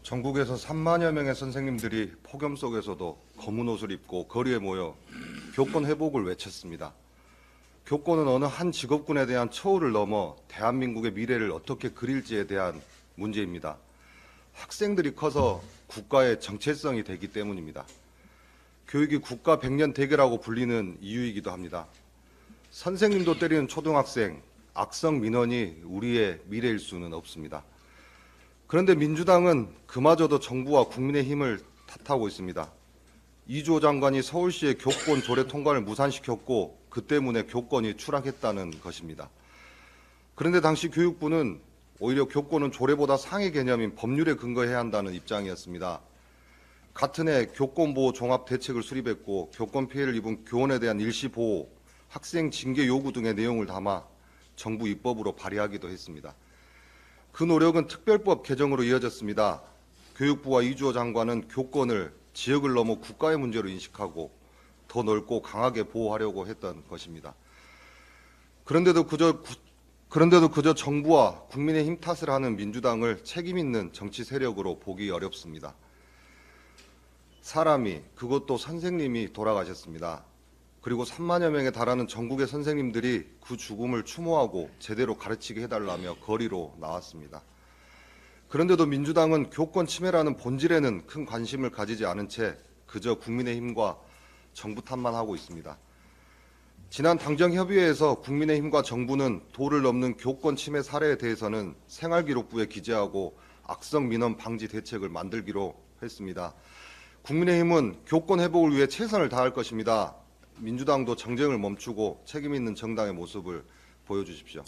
전국에서 3만여 명의 선생님들이 폭염 속에서도 검은 옷을 입고 거리에 모여 교권 회복을 외쳤습니다. 교권은 어느 한 직업군에 대한 처우를 넘어 대한민국의 미래를 어떻게 그릴지에 대한 문제입니다. 학생들이 커서 국가의 정체성이 되기 때문입니다. 교육이 국가 백년 대계라고 불리는 이유이기도 합니다. 선생님도 때리는 초등학생, 악성 민원이 우리의 미래일 수는 없습니다. 그런데 민주당은 그마저도 정부와 국민의힘을 탓하고 있습니다. 이주호 장관이 서울시의 교권 조례 통과를 무산시켰고 그 때문에 교권이 추락했다는 것입니다. 그런데 당시 교육부는 오히려 교권은 조례보다 상위 개념인 법률에 근거해야 한다는 입장이었습니다. 같은 해 교권보호 종합대책을 수립했고 교권 피해를 입은 교원에 대한 일시보호, 학생 징계 요구 등의 내용을 담아 정부 입법으로 발의하기도 했습니다. 그 노력은 특별법 개정으로 이어졌습니다. 교육부와 이주호 장관은 교권을 지역을 넘어 국가의 문제로 인식하고 더 넓고 강하게 보호하려고 했던 것입니다. 그런데도 그저 정부와 국민의힘 탓을 하는 민주당을 책임 있는 정치 세력으로 보기 어렵습니다. 사람이, 그것도 선생님이 돌아가셨습니다. 그리고 3만여 명에 달하는 전국의 선생님들이 그 죽음을 추모하고 제대로 가르치게 해달라며 거리로 나왔습니다. 그런데도 민주당은 교권 침해라는 본질에는 큰 관심을 가지지 않은 채 그저 국민의힘과 정부 탓만 하고 있습니다. 지난 당정협의회에서 국민의힘과 정부는 도를 넘는 교권 침해 사례에 대해서는 생활기록부에 기재하고 악성 민원 방지 대책을 만들기로 했습니다. 국민의힘은 교권 회복을 위해 최선을 다할 것입니다. 민주당도 정쟁을 멈추고 책임 있는 정당의 모습을 보여주십시오.